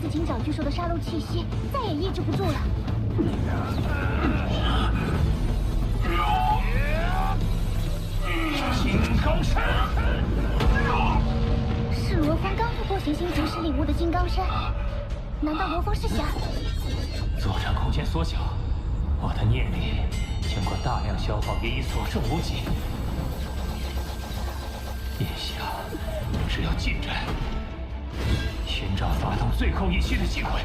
金角巨兽的杀戮气息再也抑制不住了。金刚山，是罗峰刚付过行星结识礼物的金刚山，难道罗峰是想？作战空间缩小，我的念力经过大量消耗也已所剩无几。眼下只有近战，寻找发动最后一击的机会。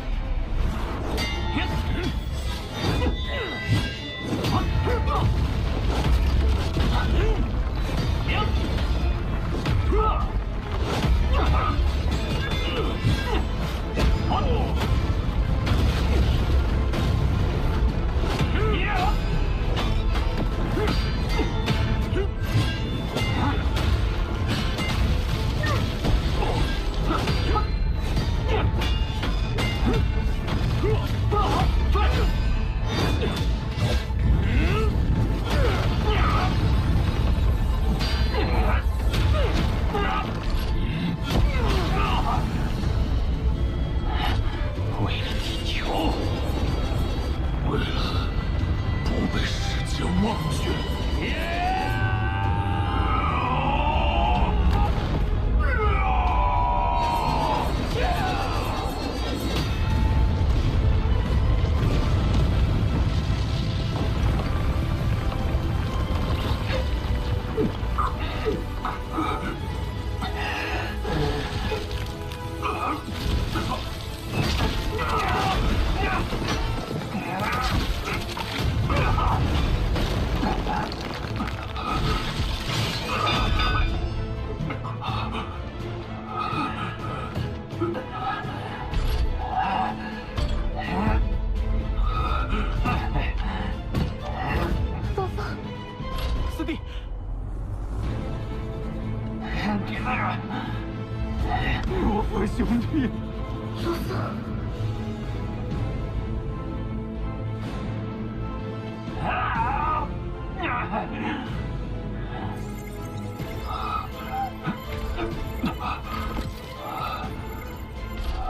兄弟，罗峰，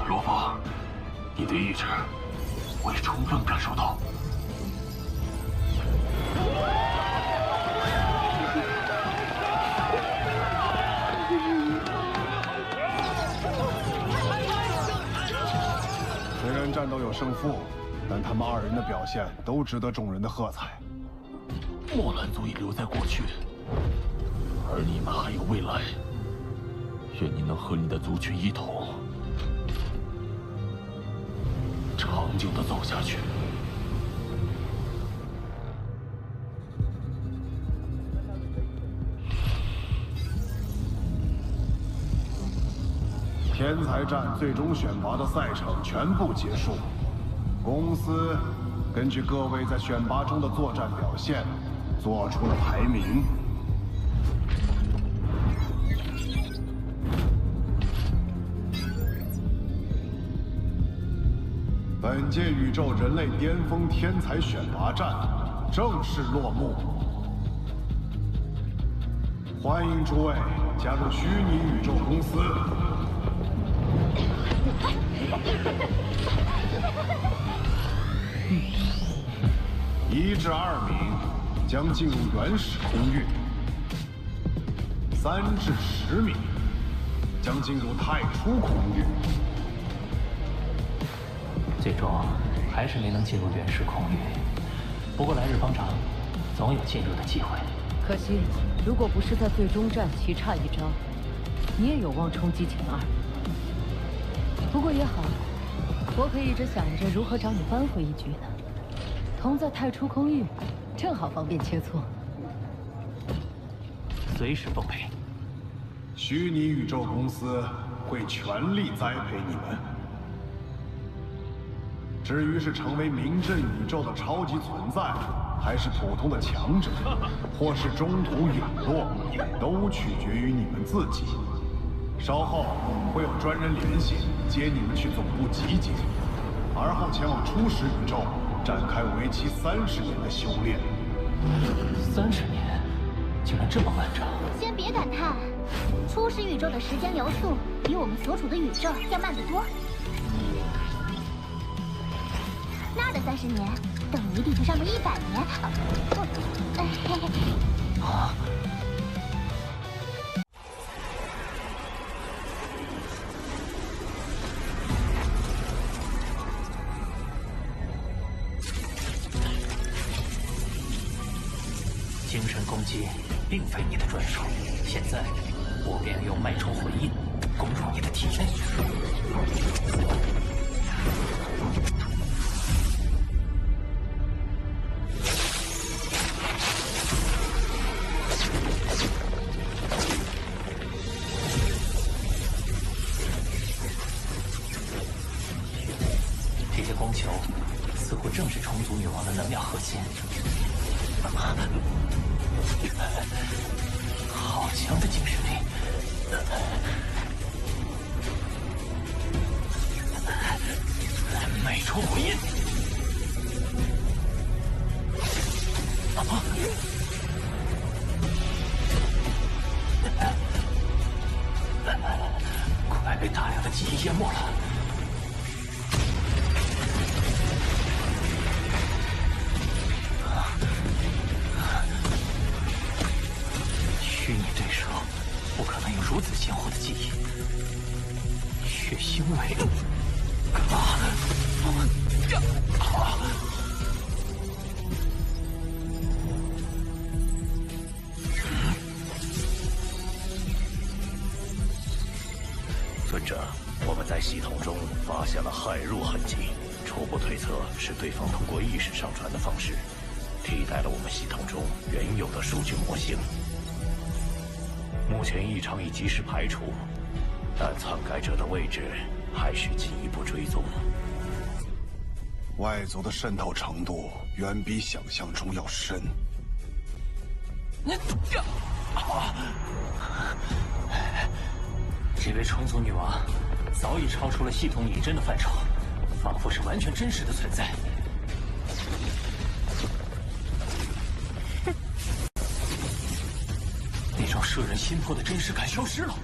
罗峰，你的意志我已充分感受到。虽然战斗有胜负，但他们二人的表现都值得众人的喝彩。莫兰族已留在过去，而你们还有未来。愿你能和你的族群一同，长久地走下去。天才战最终选拔的赛程全部结束，公司根据各位在选拔中的作战表现，做出了排名。本届宇宙人类巅峰天才选拔战正式落幕，欢迎诸位加入虚拟宇宙公司。1至2名将进入原始空域，3至10名将进入太初空域。最终还是没能进入原始空域，不过来日方长，总有进入的机会。可惜，如果不是在最终战棋差一招，你也有望冲击前2。不过也好，我可以一直想着如何找你扳回一局呢。同在太初空域，正好方便切磋。随时奉陪。虚拟宇宙公司会全力栽培你们。至于是成为名震宇宙的超级存在，还是普通的强者，或是中途陨落，都取决于你们自己。稍后会有专人联系接你们去总部集结，而后前往初始宇宙展开为期30年的修炼。30年，竟然这么漫长！先别感叹，初始宇宙的时间流速比我们所处的宇宙要慢得多。30年，等离地球上的100年。啊！精神攻击并非你的专属，现在我便用脉冲回应攻入你的体内。这些光球似乎正是虫族女王的能量核心。好强的精神力！脉冲回音！快被大量的记忆淹没了。虚拟对手不可能有如此坚固的记忆，血腥味。尊者，我们在系统中发现了骇入痕迹，初步推测是对方通过意识上传的方式，替代了我们系统中原有的数据模型。目前异常已及时排除，但篡改者的位置还需进一步追踪。外族的渗透程度远比想象中要深。这位虫族女王早已超出了系统拟真的范畴，仿佛是完全真实的存在。那种摄人心魄的真实感消失了。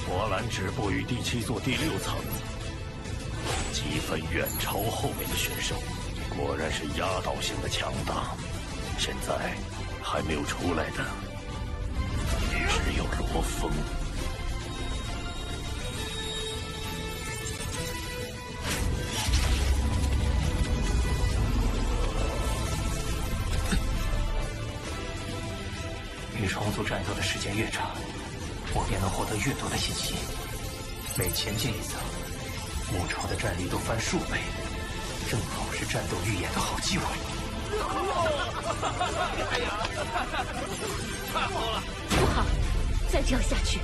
佛兰止步于第7座第6层，积分远超后面的选手，果然是压倒性的强大。现在还没有出来的只有罗峰。与虫族战斗的时间越长，我便能获得越多的信息。每前进一层，母巢的战力都翻数倍，正好是战斗预演的好机会。不好，再这样下去，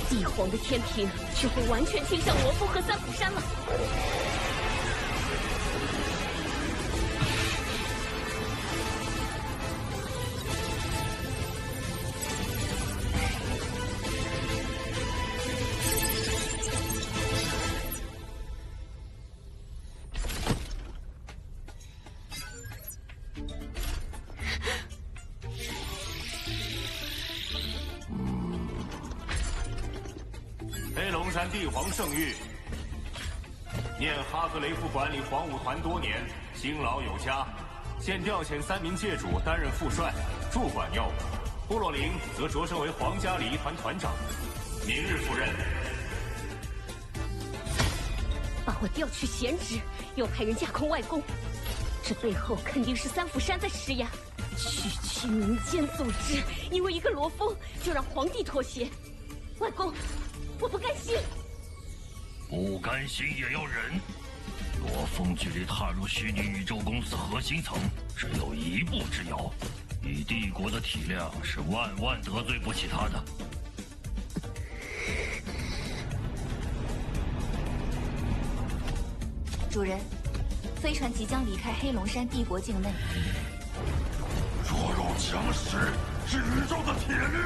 帝皇的天平就会完全倾向罗峰和三浦山了。黑龙山帝皇圣谕，念哈格雷夫管理皇武团多年，辛劳有加，现调遣3名界主担任副帅，驻管要务。部落灵则擢升为皇家礼仪团团长，明日赴任。把我调去闲职，又派人架空外公，这背后肯定是三府山在施压。区民间组织，因为一个罗峰就让皇帝妥协。外公，我不甘心。不甘心也要忍。罗峰距离踏入虚拟宇宙公司核心层只有一步之遥，以帝国的体量，是万万得罪不起他的。主人，飞船即将离开黑龙山帝国境内。弱肉强食是宇宙的铁律，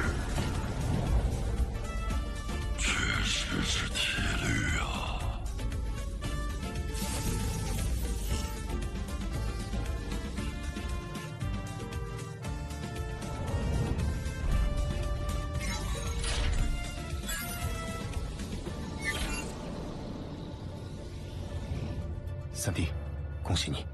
确实是铁律啊！三弟，恭喜你！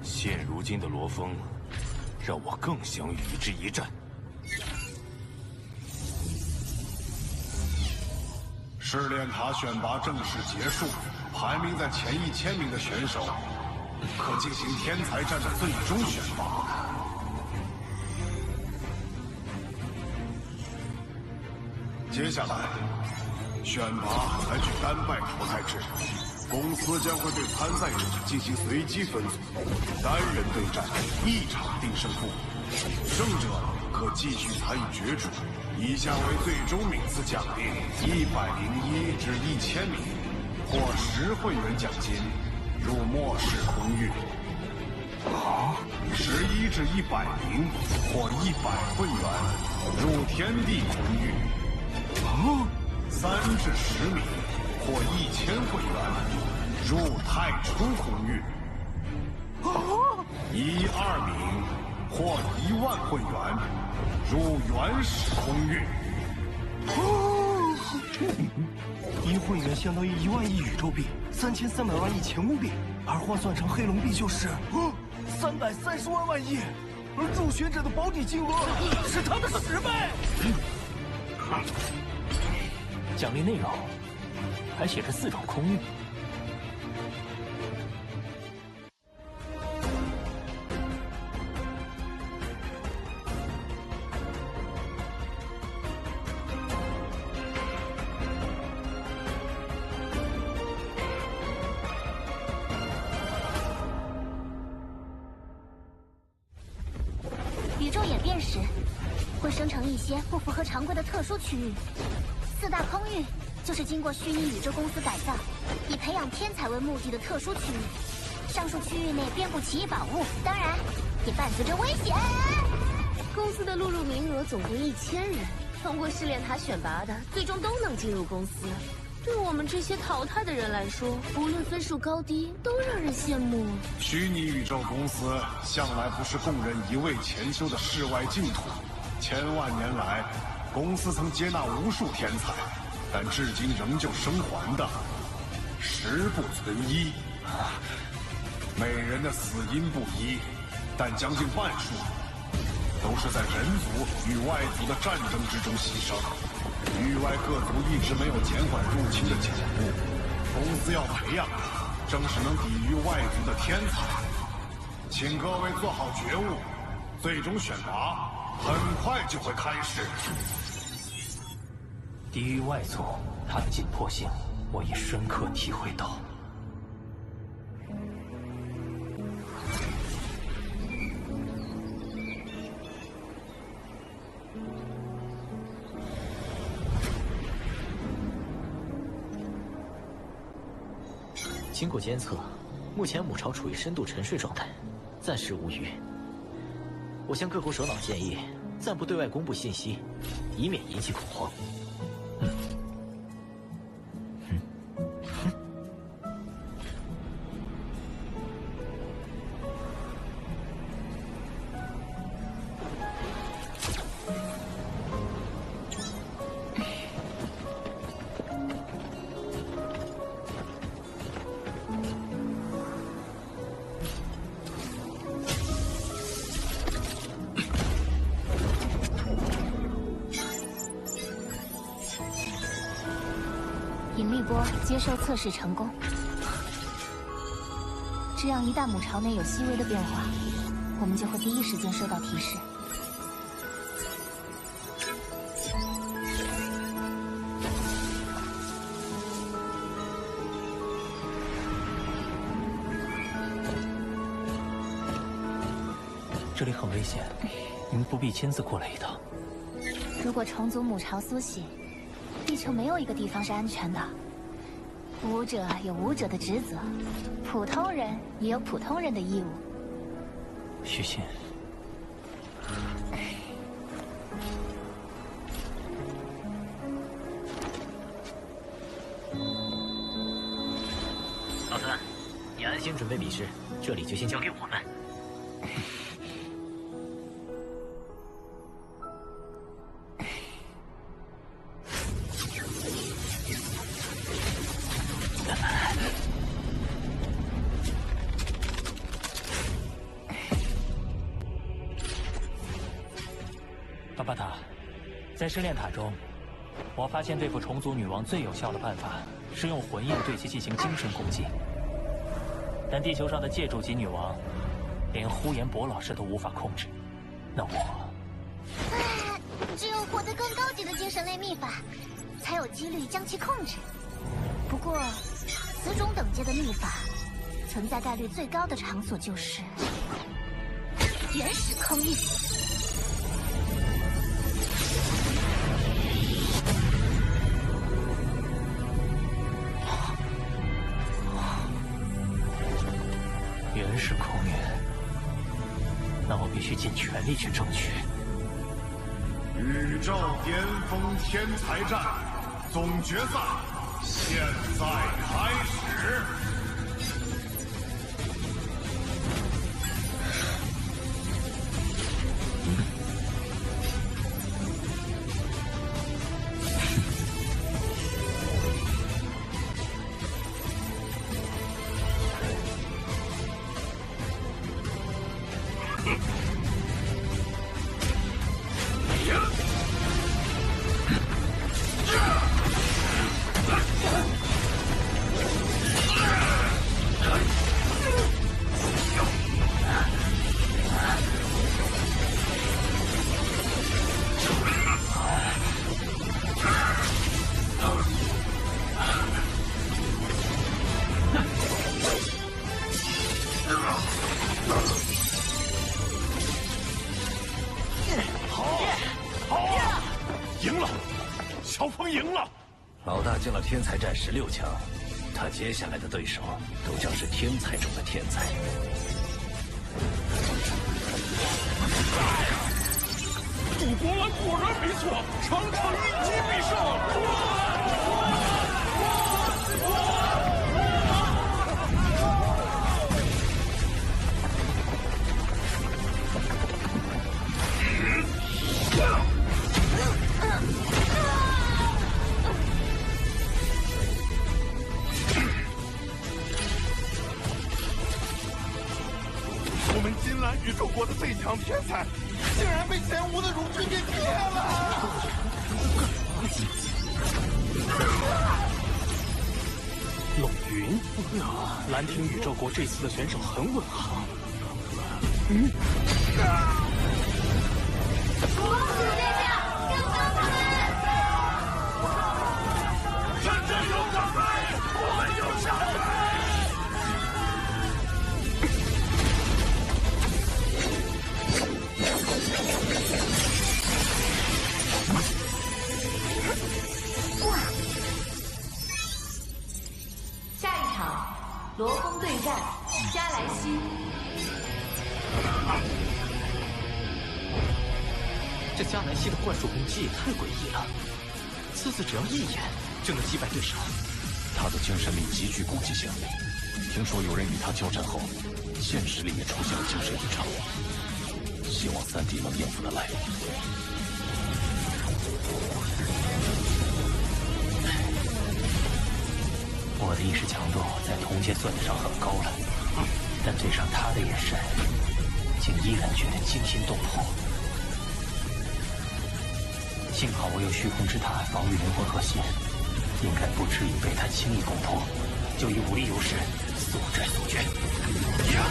现如今的罗峰，让我更想与之一战。试炼塔选拔正式结束，排名在前1000名的选手，可进行天才战的最终选拔。接下来，选拔采取单败淘汰制，公司将会对参赛者进行随机分组，单人对战，1场定胜负，胜者可继续参与角逐。以下为最终名次奖励：101至1000名，或10会员奖金，入末世空域；11至100名，或100会员，入天地空域。3至10名，或1000会员，入太初空域；12名，或10000会员，入原始空域。1会员相当于1万亿宇宙币，3300万亿前物币，而换算成黑龙币就是330万亿，而入选者的保底金额是他的10倍。奖励内容还写着4种空域。宇宙演变时，会生成一些不符合常规的特殊区域。4大空域就是经过虚拟宇宙公司改造，以培养天才为目的的特殊区域。上述区域内遍布奇异宝物，当然也伴随着危险。公司的录入名额总共1000人，通过试炼塔选拔的，最终都能进入公司。对我们这些淘汰的人来说，无论分数高低，都让人羡慕。虚拟宇宙公司向来不是供人一味潜修的世外净土，千万年来，公司曾接纳无数天才，但至今仍旧生还的10不存1。每人的死因不一，但将近半数都是在人族与外族的战争之中牺牲。域外各族一直没有减缓入侵的脚步，公司要培养的正是能抵御外族的天才。请各位做好觉悟，最终选拔很快就会开始。抵御外族，它的紧迫性，我已深刻体会到。经过监测，目前母巢处于深度沉睡状态，暂时无虞。我向各国首脑建议，暂不对外公布信息，以免引起恐慌。波接收测试成功。这样一旦母巢内有细微的变化，我们就会第一时间收到提示。这里很危险，您不必亲自过来一趟。如果重组母巢苏醒，地球没有一个地方是安全的。武者有武者的职责，普通人也有普通人的义务。许沁，老三，你安心准备比试，这里就先交给我们。巴巴塔，在试炼塔中，我发现对付虫族女王最有效的办法是用魂印对其进行精神攻击。但地球上的借助级女王，连呼延博老师都无法控制，那我……只有获得更高级的精神类秘法，才有几率将其控制。不过，此种等阶的秘法，存在概率最高的场所就是原始空域。原始空域，那我必须尽全力去争取。宇宙巅峰天才战总决赛现在开始。老大进了天才战16强，他接下来的对手都将是天才中的天才。赌博蓝果然没错，场场一击必胜。我们金兰宇宙国的最强天才，竟然被前无的辱军给灭了！冷云，蓝庭宇宙国这次的选手很稳行。公主殿下，跟上他们！战争有准备，我们有下水。下一场，罗峰对战加莱西。这加莱西的幻术攻击也太诡异了，次次只要一眼就能击败对手。他的精神力极具攻击性，听说有人与他交战后，现实里也出现了精神异常。希望3弟能应付得来。我的意识强度在同阶算得上很高了，但对上他的眼神，竟依然觉得惊心动魄。幸好我有虚空之塔防御灵魂核心，应该不至于被他轻易攻破，就以武力优势速战速决。呀！